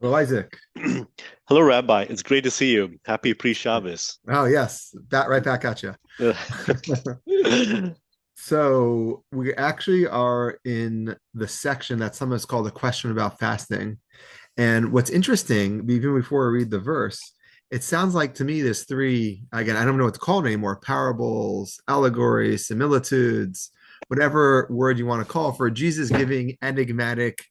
Well, Isaac. Hello, Rabbi. It's great to see you. Happy pre-Shabbos. Oh, yes, right back at you. So we actually are in the section that sometimes called a question about fasting. And what's interesting, even before we read the verse, it sounds like to me there's three, again, I don't know what to call it anymore, parables, allegories, similitudes, whatever word you want to call for Jesus giving enigmatic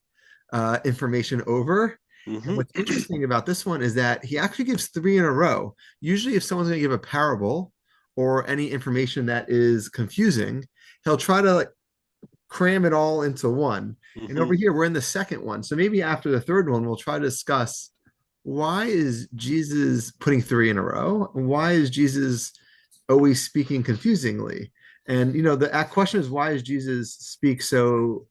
information over. And hmm what's interesting about this one is that he actually gives three in a row. Usually, if someone's going to give a parable or any information that is confusing, he'll try to like cram it all into one. And over hmm here, we're in the second one. So maybe after the third one, we'll try to discuss why is Jesus putting three in a row? Why is Jesus always speaking confusingly? And the question is, why does Jesus speak so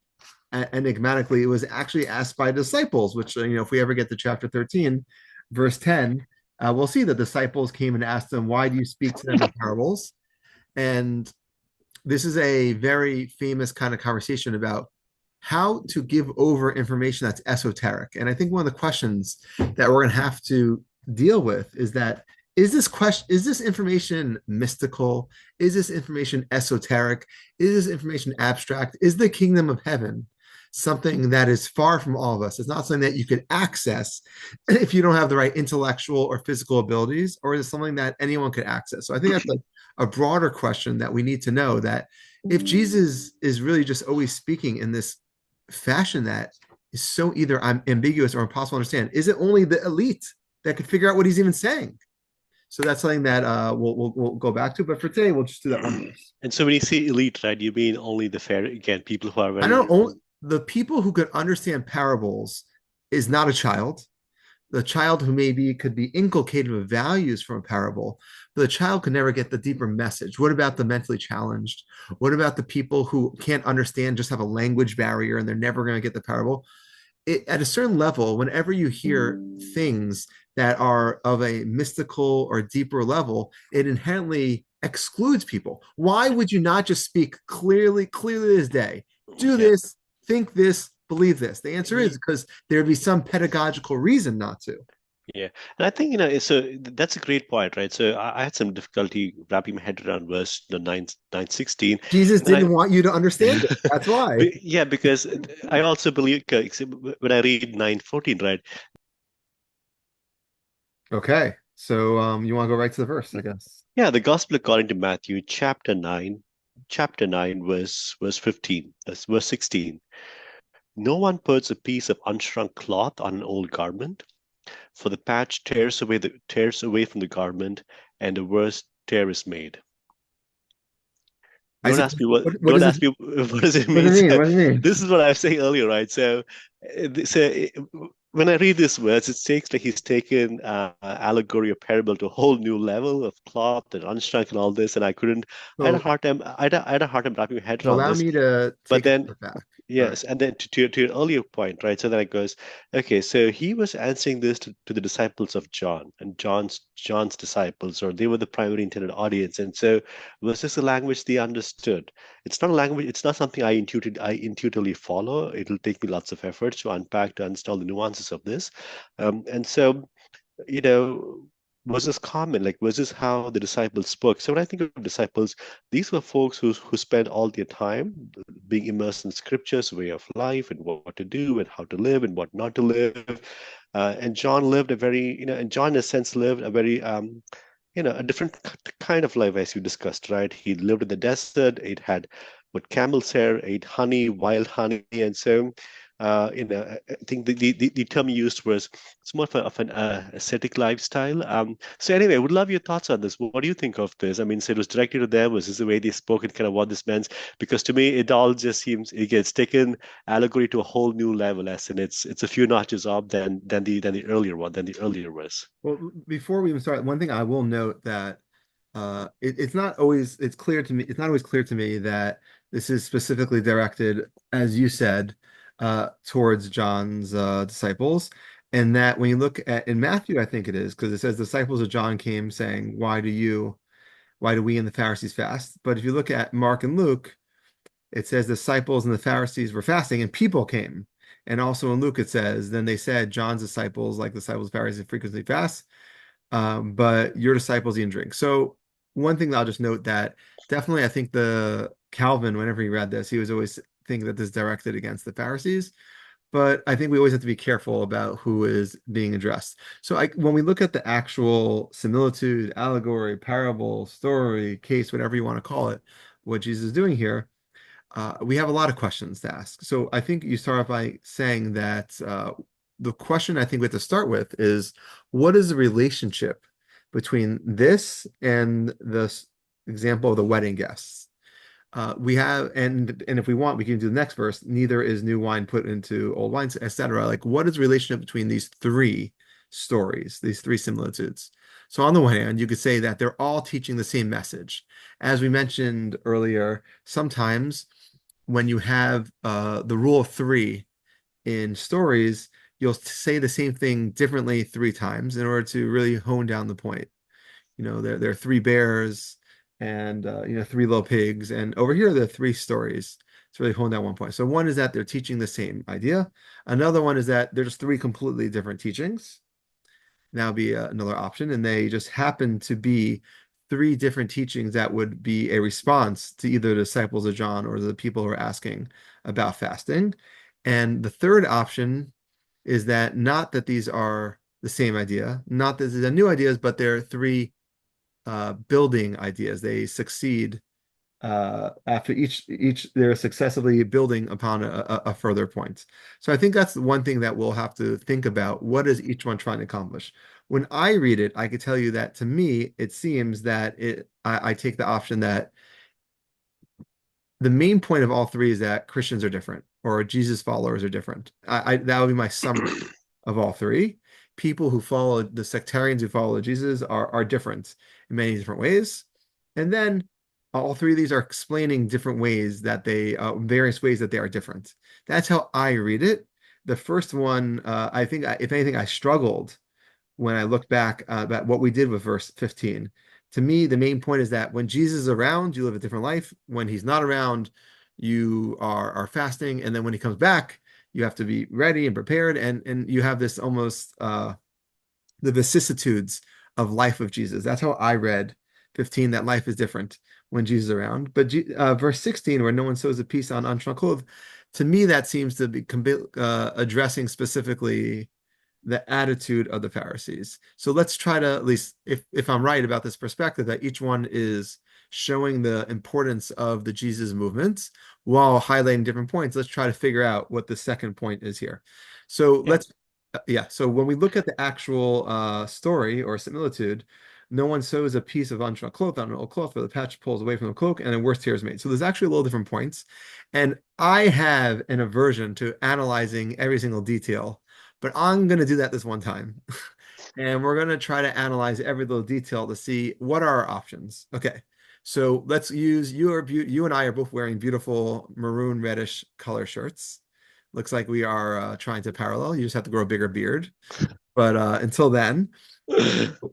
enigmatically? It was actually asked by disciples, which, if we ever get to chapter 13, verse 10, we'll see that disciples came and asked him, why do you speak to them in parables? And this is a very famous kind of conversation about how to give over information that's esoteric. And I think one of the questions that we're going to have to deal with is that is this information mystical? Is this information esoteric? Is this information abstract? Is the kingdom of heaven something that is far from all of us? It's not something that you could access if you don't have the right intellectual or physical abilities, or is it something that anyone could access? So I think that's a broader question that we need to know, that if Jesus is really just always speaking in this fashion that is so either ambiguous or impossible to understand, is it only the elite that could figure out what he's even saying? So that's something that we'll go back to. But for today, we'll just do that one verse. And so when you say elite, right, you mean only the fair, again, people who are I very, know only the people who could understand parables is not a child. The child who maybe could be inculcated with values from a parable, but the child could never get the deeper message. What about the mentally challenged? What about the people who can't understand, just have a language barrier and they're never going to get the parable? At a certain level, whenever you hear things that are of a mystical or deeper level, it inherently excludes people. Why would you not just speak clearly as day? Do yeah. this, think this, believe this. The answer is because there'd be some pedagogical reason not to. Yeah, and I think that's a great point, right? So I had some difficulty wrapping my head around verse the 9:16, Jesus and didn't want you to understand it. That's why. yeah, because I also believe when I read 9:14, right? Okay. So you want to go right to the verse, I guess. Yeah, the Gospel according to Matthew, chapter 9, verse 15, that's verse 16. No one puts a piece of unshrunk cloth on an old garment, for the patch tears away from the garment, and a worse tear is made. Don't Isaac, ask me what what don't does it ask me what does it what mean. does it mean? So What does it mean? this is what I was saying earlier, right? When I read this words, it takes like he's taken allegory or parable to a whole new level of cloth and unshrunk and all this, and I had a So hard time. I had a hard time wrapping my head so around allow this. me to But take a then step back. All right. yes, and then to your earlier point, right? So then it goes, okay, so he was answering this to the disciples of John, and John's disciples, or they were the primary intended audience. And so was this a language they understood? It's not a language, it's not something I intuitively follow. It'll take me lots of effort to unpack to understand all the nuances of this. And so you know, was this common? Like, was this how the disciples spoke? So when I think of disciples, these were folks who spent all their time being immersed in scriptures, way of life, and what to do, and how to live, and what not to live. And John lived a very, and John, in a sense, lived a very, a different kind of life, as you discussed, right? He lived in the desert. It had what camel's hair, ate honey, wild honey, and so I think the term used was it's more of an ascetic lifestyle. So anyway, I would love your thoughts on this. What do you think of this? I mean, so it was directed to them. Was this the way they spoke and kind of what this meant? Because to me, it all just seems it gets taken allegory to a whole new level, as in it's a few notches up than the earlier was. Well, before we even start, one thing I will note that it's not always it's clear to me. It's not always clear to me that this is specifically directed, as you said, towards John's disciples, and that when you look at in Matthew, I think it is because it says disciples of John came saying, why do we and the Pharisees fast?" But if you look at Mark and Luke, it says disciples and the Pharisees were fasting and people came. And also in Luke, it says, then they said, John's disciples, like the disciples of Pharisees, frequently fast, but your disciples eat and drink. So one thing that I'll just note that definitely I think the Calvin, whenever he read this, he was always thinking that this is directed against the Pharisees. But I think we always have to be careful about who is being addressed. So when we look at the actual similitude, allegory, parable, story, case, whatever you want to call it, what Jesus is doing here, we have a lot of questions to ask. So I think you start off by saying that the question I think we have to start with is what is the relationship between this and the example of the wedding guests? We have, and if we want, we can do the next verse. Neither is new wine put into old wines, etc. Like, what is the relationship between these three stories, these three similitudes? So, on the one hand, you could say that they're all teaching the same message. As we mentioned earlier, sometimes when you have the rule of three in stories, you'll say the same thing differently three times in order to really hone down the point. There are three bears and three little pigs, and over here there are three stories. It's really honed down one point. So one is that they're teaching the same idea. Another one is that there's three completely different teachings. That would be another option, and they just happen to be three different teachings that would be a response to either the disciples of John or the people who are asking about fasting. And the third option is that not that these are the same idea, not that these are new ideas, but they're three building ideas. They succeed after each they're successively building upon a further point. So I think that's one thing that we'll have to think about. What is each one trying to accomplish? When I read it, I could tell you that to me, it seems that I take the option that the main point of all three is that Christians are different or Jesus followers are different. That would be my summary of all three. People who follow the sectarians who follow Jesus are different in many different ways. And then all three of these are explaining different ways that various ways that they are different. That's how I read it. The first one, I think, if anything, I struggled when I look back about what we did with verse 15. To me, the main point is that when Jesus is around, you live a different life. When he's not around, you are fasting. And then when he comes back, you have to be ready and prepared. And you have this almost the vicissitudes of life of Jesus. That's how I read 15, that life is different when Jesus is around. But verse 16, where no one sews a piece on unshrunk clothes, to me, that seems to be addressing specifically the attitude of the Pharisees. So let's try to, at least if I'm right about this perspective, that each one is showing the importance of the Jesus movement while highlighting different points. Let's try to figure out what the second point is here. So Yeah. yeah. So when we look at the actual story or similitude, no one sews a piece of unshrunk cloth on an old cloth, where the patch pulls away from the cloak, and a worse tear is made. So there's actually a little different points, and I have an aversion to analyzing every single detail, but I'm going to do that this one time. And we're going to try to analyze every little detail to see what are our options. Okay. So let's use you and I are both wearing beautiful maroon reddish color shirts. Looks like we are trying to parallel. You just have to grow a bigger beard. But until then,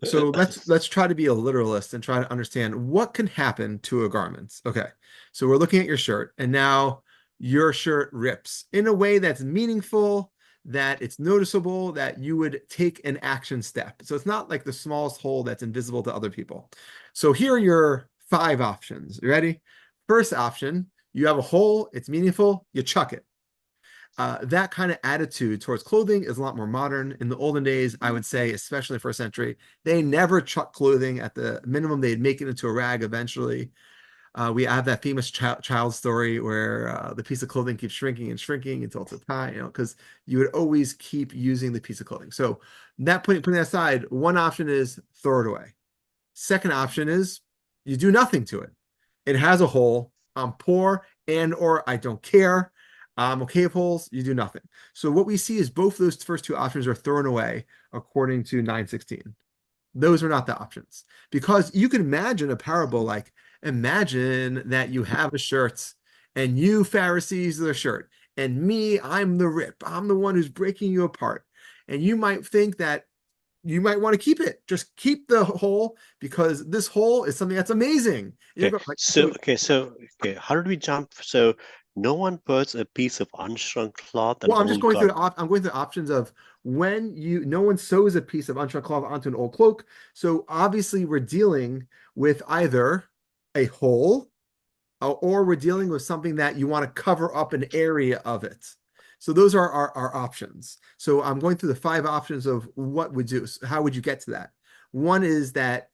so let's try to be a literalist and try to understand what can happen to a garment. Okay. So we're looking at your shirt, and now your shirt rips in a way that's meaningful, that it's noticeable, that you would take an action step. So it's not like the smallest hole that's invisible to other people. So here are your five options. You ready? First option, you have a hole, it's meaningful, you chuck it. That kind of attitude towards clothing is a lot more modern. In the olden days, I would say, especially first century, they never chuck clothing. At the minimum, they'd make it into a rag eventually. We have that famous child story where the piece of clothing keeps shrinking and shrinking until it's a tie, because you would always keep using the piece of clothing. So putting that aside, one option is throw it away. Second option is you do nothing to it. It has a hole. I'm poor and or I don't care. I'm okay with holes. You do nothing. So what we see is both those first two options are thrown away according to 9:16. Those are not the options, because you can imagine a parable like, imagine that you have a shirt and you Pharisees are the shirt and me, I'm the rip. I'm the one who's breaking you apart. And you might think that you might want to keep it. Just keep the hole because this hole is something that's amazing. You're Okay. going like, So so okay. So okay. How did we jump? So No one puts a piece of unshrunk cloth on Well, an I'm just old going through garment. I'm going through the options of when no one sews a piece of unshrunk cloth onto an old cloak. So obviously we're dealing with either a hole or we're dealing with something that you want to cover up an area of it. So those are our options. So I'm going through the five options of what would do. How would you get to that? One is that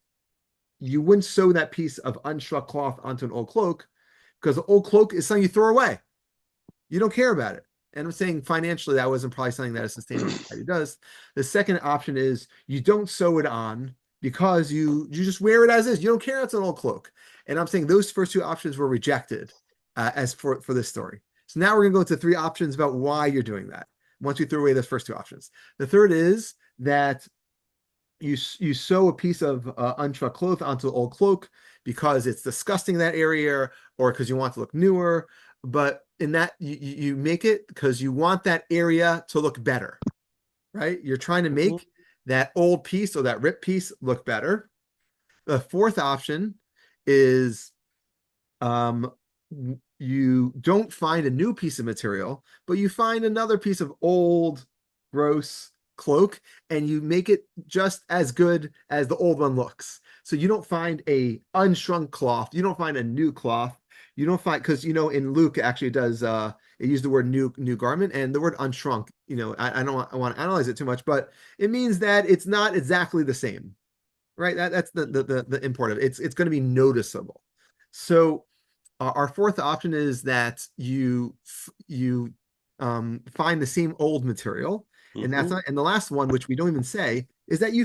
you wouldn't sew that piece of unshrunk cloth onto an old cloak because the old cloak is something you throw away. You don't care about it. And I'm saying financially, that wasn't probably something that a sustainable society does. The second option is you don't sew it on because you just wear it as is. You don't care it's an old cloak. And I'm saying those first two options were rejected as for this story. So now we're going to go into three options about why you're doing that. Once we throw away those first two options, the third is that you sew a piece of unshrunk cloth onto an old cloak because it's disgusting in that area or because you want to look newer. But in that you make it because you want that area to look better, right? You're trying to Mhm. make that old piece or that ripped piece look better. The fourth option is um, you don't find a new piece of material, but you find another piece of old, gross cloak, and you make it just as good as the old one looks. So you don't find a unshrunk cloth. You don't find a new cloth. You don't find because in Luke actually it does it used the word new garment and the word unshrunk. I don't want to analyze it too much, but it means that it's not exactly the same, right? That's the import of it. It's going to be noticeable. So our fourth option is that you find the same old material, and that's Mhm. not. And the last one, which we don't even say, is that you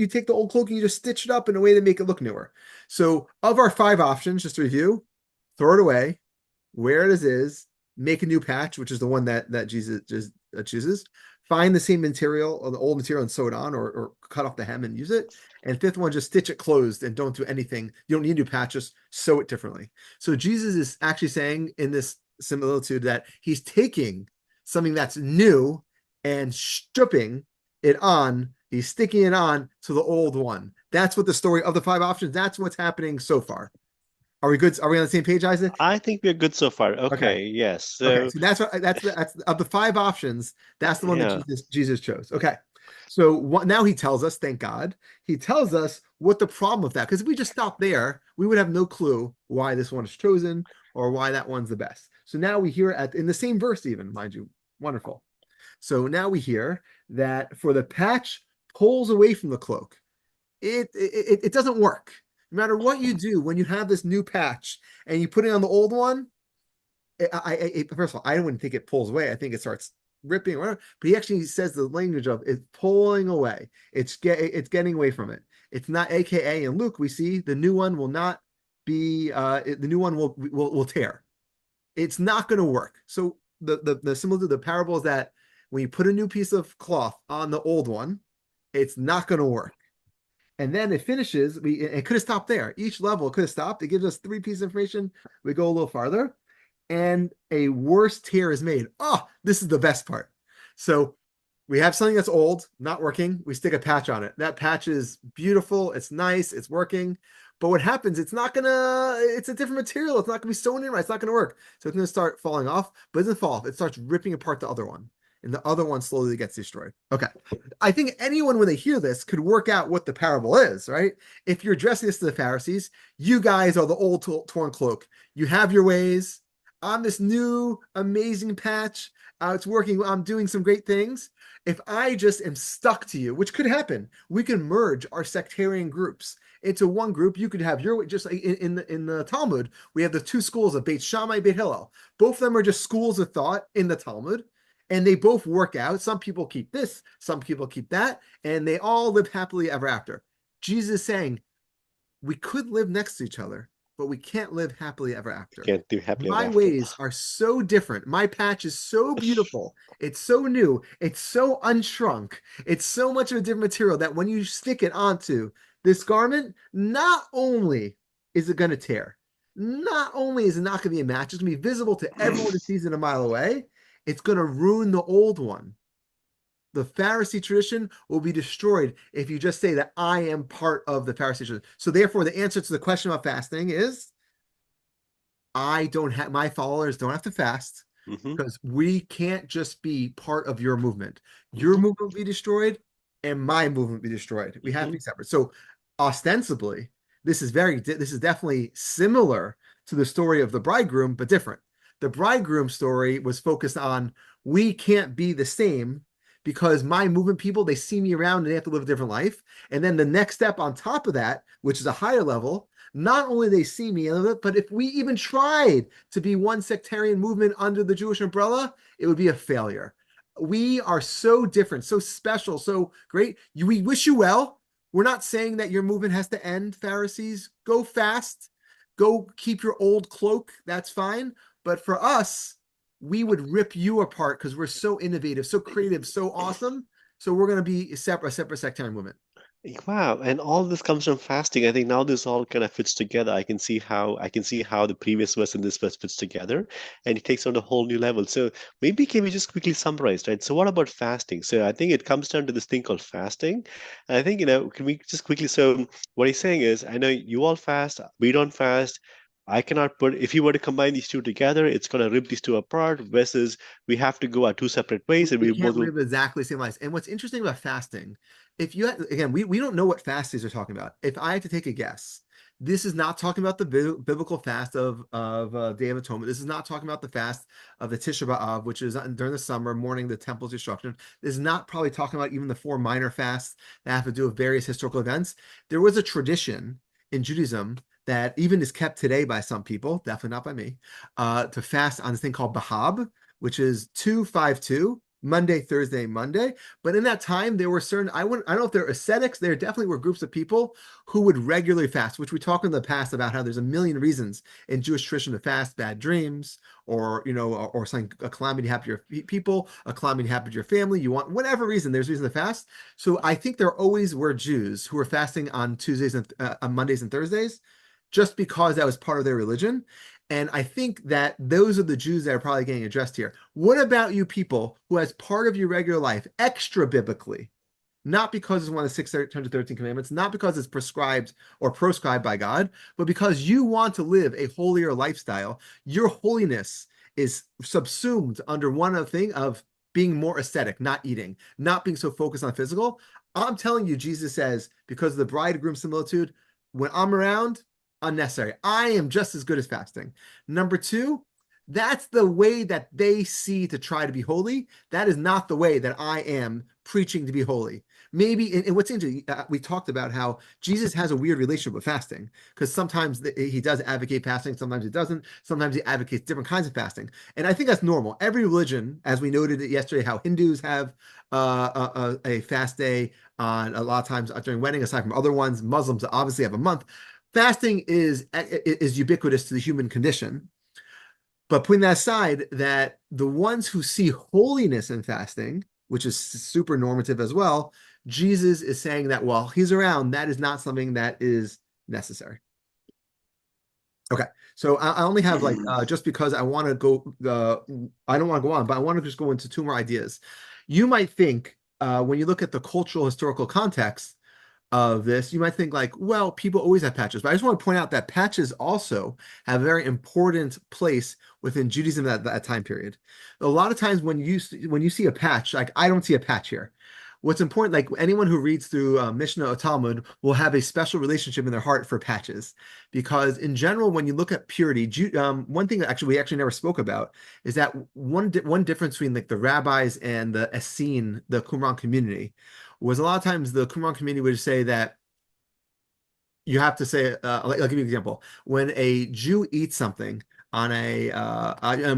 take the old cloak and you just stitch it up in a way to make it look newer. So of our five options, just to review, throw it away, wear it as is, make a new patch, which is the one that Jesus just chooses. Find the same material or the old material and sew it on, or cut off the hem and use it. And fifth one, just stitch it closed and don't do anything. You don't need to patch, just sew it differently. So Jesus is actually saying in this similitude that he's taking something that's new and stripping it on. He's sticking it on to the old one. That's what the story of the five options. That's what's happening so far. Are we good? Are we on the same page, Isaac? I think we're good so far. Okay. Okay, yes. Okay, So, so that's of the five options, that's the one that yeah, Jesus chose. Okay, so now he tells us, thank God, he tells us what the problem with that. Because if we just stop there, we would have no clue why this one is chosen or why that one's the best. So now we hear in the same verse, even mind you, wonderful. So now we hear that for the patch pulls away from the cloak, it doesn't work. No matter what you do, when you have this new patch and you put it on the old one, first of all, I wouldn't think it pulls away. I think it starts ripping or whatever. But he actually says the language of it's pulling away. It's getting away from it. It's not AKA in Luke. We see the new one will not be the new one will tear. It's not going to work. So the symbol of the parable is that when you put a new piece of cloth on the old one, it's not going to work. And then it finishes. It could have stopped there. Each level could have stopped. It gives us three pieces of information. We go a little farther and a worse tear is made. Oh, this is the best part. So we have something that's old, not working. We stick a patch on it. That patch is beautiful. It's nice. It's working. But what happens? It's a different material. It's not gonna be sewn in right. It's not gonna work. So it's gonna start falling off, but it doesn't fall off. It starts ripping apart the other one. And the other one slowly gets destroyed. Okay. I think anyone, when they hear this, could work out what the parable is, right? If you're addressing this to the Pharisees, you guys are the old torn cloak. You have your ways. On this new amazing patch. It's working. I'm doing some great things. If I just am stuck to you, which could happen, we can merge our sectarian groups into one group. You could have your just like in the Talmud, we have the two schools of Beit Shammai, Beit Hillel. Both of them are just schools of thought in the Talmud, and they both work out. Some people keep this, some people keep that, and they all live happily ever after. Jesus is saying we could live next to each other, but we can't live happily ever after. can't do happily ever My after. ways are so different. My patch is so beautiful. It's so new. It's so unshrunk. It's so much of a different material that when you stick it onto this garment, not only is it going to tear, not only is it not going to be a match, it's going to be visible to everyone who sees it a mile away. It's going to ruin the old one. The Pharisee tradition will be destroyed if you just say that I am part of the Pharisee tradition. So therefore, the answer to the question about fasting is I don't have my followers don't have to fast Hmm. because we can't just be part of your movement. Your Hmm. movement will be destroyed and my movement will be destroyed. We have to Hmm. be separate. So ostensibly, this is definitely similar to the story of the bridegroom, but different. The bridegroom story was focused on we can't be the same because my movement people, they see me around and they have to live a different life. And then the next step on top of that, which is a higher level, not only they see me, but if we even tried to be one sectarian movement under the Jewish umbrella, it would be a failure. We are so different, so special, so great. We wish you well. We're not saying that your movement has to end, Pharisees. Go fast, go keep your old cloak. That's fine. But for us, we would rip you apart because we're so innovative, so creative, so awesome. So we're going to be a separate sectarian movement. Wow, and all this comes from fasting. I think now this all kind of fits together. I can see how the previous verse and this verse fits together, and it takes on a whole new level. So maybe can we just quickly summarize, right? So what about fasting? So I think it comes down to this thing called fasting. And I think, can we just quickly, so what he's saying is, I know you all fast, we don't fast. I cannot put, if you were to combine these two together, it's going to rip these two apart, versus we have to go our two separate ways and We we can't both will. live exactly the same lives. And what's interesting about fasting, if you again, we don't know what fastings are talking about. If I had to take a guess, this is not talking about the biblical fast of Day of Atonement. This is not talking about the fast of the Tisha B'av, which is during the summer, mourning the temple's destruction. This is not probably talking about even the four minor fasts that have to do with various historical events. There was a tradition in Judaism that even is kept today by some people, definitely not by me, to fast on this thing called Bahab, which is 252 Monday, Thursday, Monday. But in that time, there were certain, I don't know if they're ascetics, there definitely were groups of people who would regularly fast, which we talked in the past about how there's a million reasons in Jewish tradition to fast: bad dreams, or something, a calamity happened to your people, a calamity happened to your family. You want whatever reason, there's reason to fast. So I think there always were Jews who were fasting on Tuesdays and on Mondays and Thursdays, just because that was part of their religion. And I think that those are the Jews that are probably getting addressed here. What about you people who, as part of your regular life, extra biblically, not because it's one of the 613 commandments, not because it's prescribed or proscribed by God, but because you want to live a holier lifestyle, your holiness is subsumed under one of thing of being more ascetic, not eating, not being so focused on physical. I'm telling you, Jesus says, because of the bridegroom similitude, when I'm around, unnecessary. I am just as good as fasting. Number two, that's the way that they see to try to be holy. That is not the way that I am preaching to be holy. Maybe, and what's interesting, we talked about how Jesus has a weird relationship with fasting because sometimes he does advocate fasting, sometimes he doesn't, sometimes he advocates different kinds of fasting. And I think that's normal. Every religion, as we noted yesterday, how Hindus have a fast day on a lot of times during wedding, aside from other ones, Muslims obviously have a month. Fasting is ubiquitous to the human condition. But putting that aside, that the ones who see holiness in fasting, which is super normative as well, Jesus is saying that while he's around, that is not something that is necessary. Okay, so I only have like just because I want to go, I don't want to go on, but I want to just go into two more ideas. You might think when you look at the cultural historical context of this, you might think like, well, people always have patches, but I just want to point out that patches also have a very important place within Judaism at that time period. A lot of times when you see a patch, like I don't see a patch here. What's important, like anyone who reads through Mishnah or Talmud will have a special relationship in their heart for patches, because in general, when you look at purity, one thing that actually we actually never spoke about is that one difference between like the rabbis and the Essene, the Qumran community, was a lot of times the Qumran community would say that you have to say, I'll give you an example. When a Jew eats something on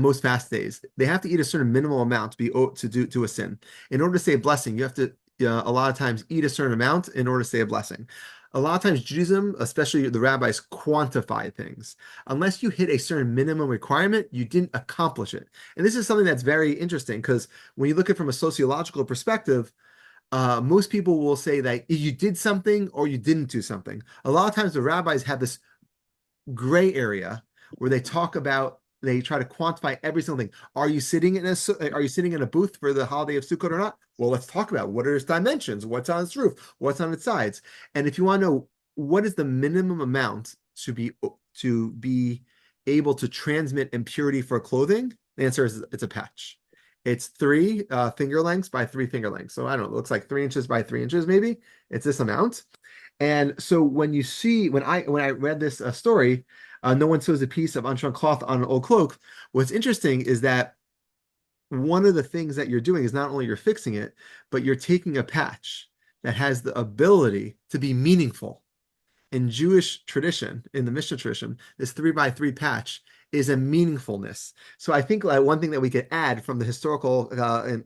most fast days, they have to eat a certain minimal amount to be to do to a sin. In order to say a blessing, you have to a lot of times eat a certain amount in order to say a blessing. A lot of times Judaism, especially the rabbis, quantify things. Unless you hit a certain minimum requirement, you didn't accomplish it. And this is something that's very interesting because when you look at it from a sociological perspective, most people will say that you did something or you didn't do something. A lot of times the rabbis have this gray area where they try to quantify every single thing. Are you sitting in a booth for the holiday of Sukkot or not? Well, let's talk about what are its dimensions, what's on its roof, what's on its sides. And if you want to know what is the minimum amount to be able to transmit impurity for clothing? The answer is it's a patch. It's three finger lengths by three finger lengths. So I don't know, it looks like 3 inches by 3 inches, maybe. It's this amount. And so when you see when I read this story, no one sews a piece of unshrunk cloth on an old cloak. What's interesting is that one of the things that you're doing is not only you're fixing it, but you're taking a patch that has the ability to be meaningful. In Jewish tradition, in the Mishnah tradition, this 3 by 3 patch is a meaningfulness. So I think one thing that we could add from the historical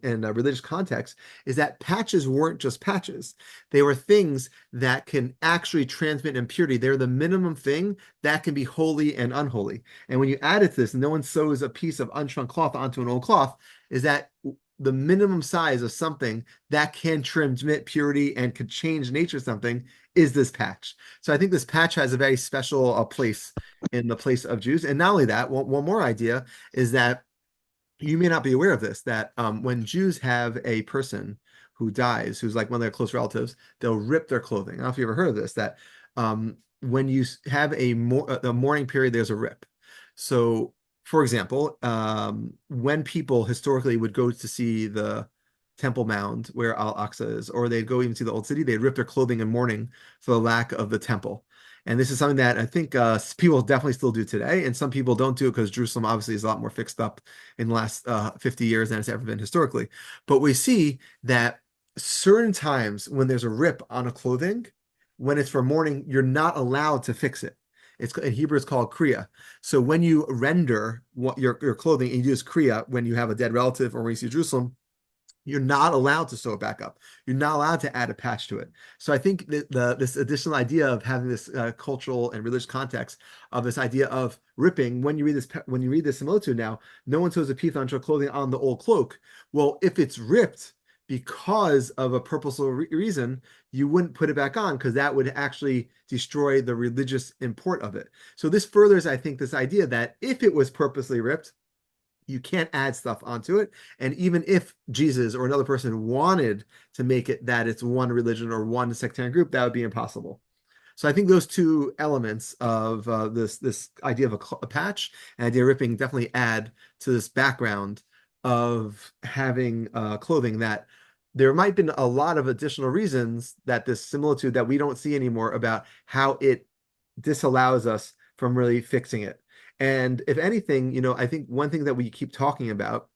and religious context is that patches weren't just patches. They were things that can actually transmit impurity. They're the minimum thing that can be holy and unholy. And when you add it to this, no one sews a piece of unshrunk cloth onto an old cloth, is that the minimum size of something that can transmit purity and could change nature of something is this patch. So I think this patch has a very special place in the place of Jews. And not only that, one more idea is that you may not be aware of this, that when Jews have a person who dies, who's like one of their close relatives, they'll rip their clothing. I don't know if you've ever heard of this, that when you have a mourning period, there's a rip. So, for example, when people historically would go to see the Temple Mound where Al-Aqsa is, or they'd go even to the Old City, they'd rip their clothing in mourning for the lack of the temple. And this is something that I think people definitely still do today. And some people don't do it because Jerusalem obviously is a lot more fixed up in the last 50 years than it's ever been historically. But we see that certain times when there's a rip on a clothing, when it's for mourning, you're not allowed to fix it. It's in Hebrew, it's called kriya. So when you render your clothing, and you use kriya when you have a dead relative or when you see Jerusalem, you're not allowed to sew it back up. You're not allowed to add a patch to it. So I think that this additional idea of having this cultural and religious context of this idea of ripping, when you read this similitude now, no one sews a piece on your clothing on the old cloak. Well, if it's ripped because of a purposeful reason, you wouldn't put it back on because that would actually destroy the religious import of it. So this furthers, I think, this idea that if it was purposely ripped, you can't add stuff onto it. And even if Jesus or another person wanted to make it that it's one religion or one sectarian group, that would be impossible. So I think those two elements of this idea of a patch and idea of ripping definitely add to this background of having clothing that there might have been a lot of additional reasons that this similitude that we don't see anymore about how it disallows us from really fixing it. And if anything, I think one thing that we keep talking about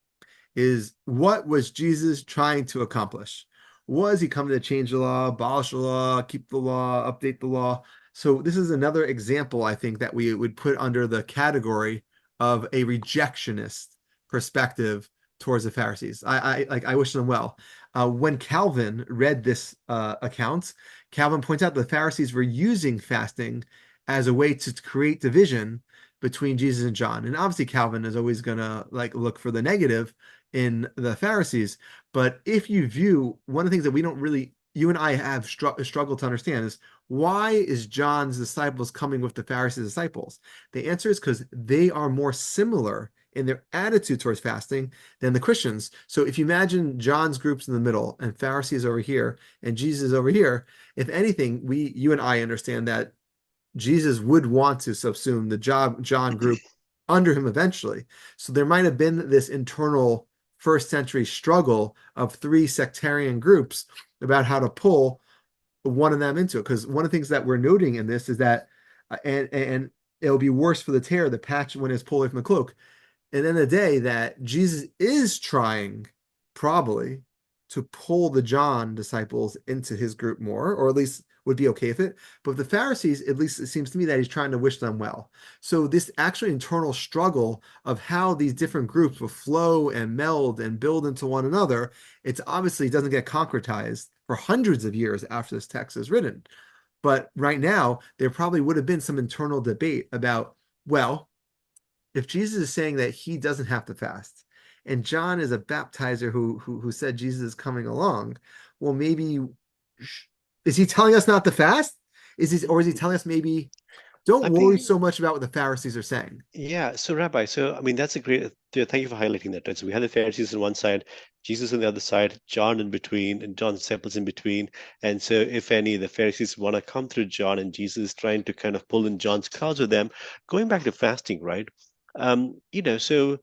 is what was Jesus trying to accomplish? Was he coming to change the law, abolish the law, keep the law, update the law? So this is another example, I think, that we would put under the category of a rejectionist perspective towards the Pharisees. I wish them well. When Calvin read this account, Calvin points out the Pharisees were using fasting as a way to create division between Jesus and John. And obviously Calvin is always going to look for the negative in the Pharisees. But if you view one of the things that we don't really, you and I have struggled to understand is why is John's disciples coming with the Pharisees' disciples? The answer is because they are more similar in their attitude towards fasting than the Christians. So if you imagine John's groups in the middle and Pharisees over here and Jesus over here, if anything, you and I understand that Jesus would want to subsume the John group under him eventually. So there might have been this internal first century struggle of three sectarian groups about how to pull one of them into it. Because one of the things that we're noting in this is that, and it'll be worse for the tear, the patch when it's pulled away from the cloak. And then the day that Jesus is trying, probably, to pull the John disciples into his group more, or at least would be okay with it. But the Pharisees, at least it seems to me that he's trying to wish them well. So this actual internal struggle of how these different groups will flow and meld and build into one another, it's obviously doesn't get concretized for hundreds of years after this text is written. But right now, there probably would have been some internal debate about, well, if Jesus is saying that he doesn't have to fast, and John is a baptizer who said Jesus is coming along, well, maybe is he telling us not to fast? Is he telling us maybe Don't I worry think so much about what the Pharisees are saying. yeah, so Rabbi, so I mean that's a great thank you for highlighting that. Right? So we have the Pharisees on one side, Jesus on the other side, John in between, and John's disciples in between. And so if any, the Pharisees want to come through John and Jesus is trying to kind of pull in John's clouds with them, going back to fasting, right? So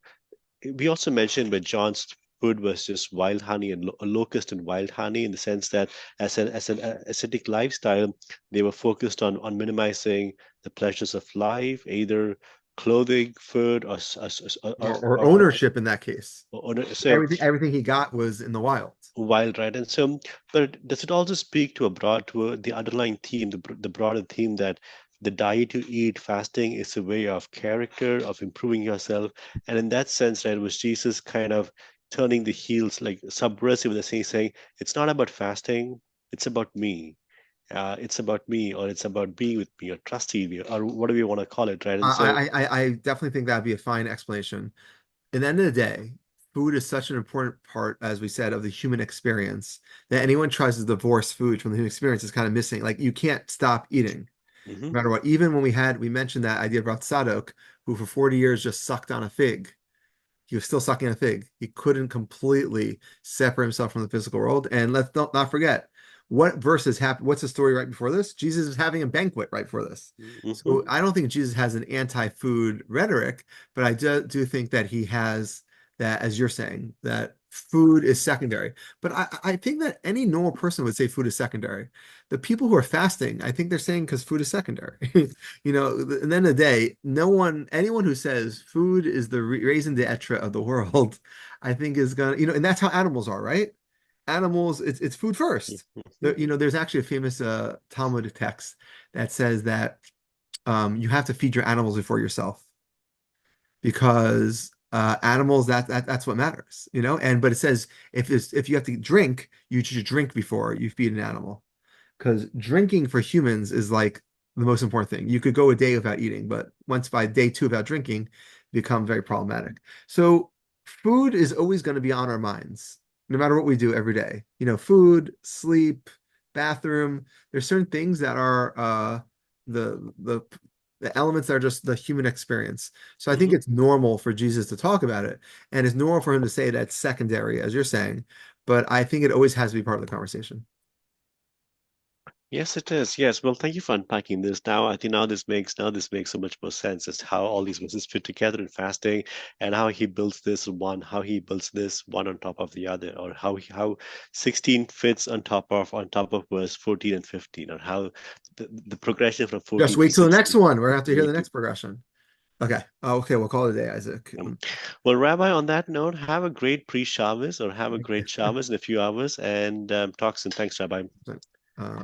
we also mentioned where John's food was just wild honey and a locust and wild honey in the sense that as an ascetic lifestyle, they were focused on minimizing the pleasures of life, either clothing, food, Or ownership in that case. so Everything he got was in the wild. wild, right? And so, but does it also speak to the underlying theme, the broader theme that the diet you eat, fasting, is a way of character, of improving yourself, and in that sense, right, was Jesus kind of turning the heels, like subversive in the sense, saying it's not about fasting, it's about me. It's about me, or it's about being with me, or trusting me, or whatever you want to call it, right? And so, I definitely think that'd be a fine explanation. At the end of the day, food is such an important part, as we said, of the human experience that anyone tries to divorce food from the human experience is kind of missing. Like you can't stop eating, mhm, no matter what. Even when we mentioned that idea about Sadok, who for 40 years just sucked on a fig. He was still sucking a fig. He couldn't completely separate himself from the physical world. And let's not forget what verses happen. What's the story right before this? Jesus is having a banquet right before this. mhm, So I don't think Jesus has an anti-food rhetoric, but I do think that he has that, as you're saying, that food is secondary. But I think that any normal person would say food is secondary. The people who are fasting, I think they're saying because food is secondary. At the end of the day, anyone who says food is the raison d'etre of the world, I think is gonna, and that's how animals are, right? Animals, it's food first. mhm. There's actually a famous Talmudic text that says that you have to feed your animals before yourself because animals that's what matters, And but it says if you have to drink, you should drink before you feed an animal because drinking for humans is like the most important thing. You could go a day without eating, but once by day two without drinking, it becomes very problematic. So food is always going to be on our minds, no matter what we do every day. Food, sleep, bathroom. There's certain things that are the the the elements that are just the human experience. So I think Mhm. it's normal for Jesus to talk about it, and it's normal for him to say that's secondary, as you're saying. But I think it always has to be part of the conversation. Yes, it is. Yes. Well, thank you for unpacking this. Now, I think now this makes so much more sense as to how all these verses fit together in fasting, and how he builds this one on top of the other, or how 16 fits on top of verse 14 and 15, or how the progression from Just 14 to wait till the next 16. one. We're gonna have to hear Me the too. next progression. Okay. Okay, we'll call it a day, Isaac. Well, Rabbi, on that note, have a great pre-Shabbos or have a great Shabbos in a few hours, and talk soon. Thanks, Rabbi. Uh,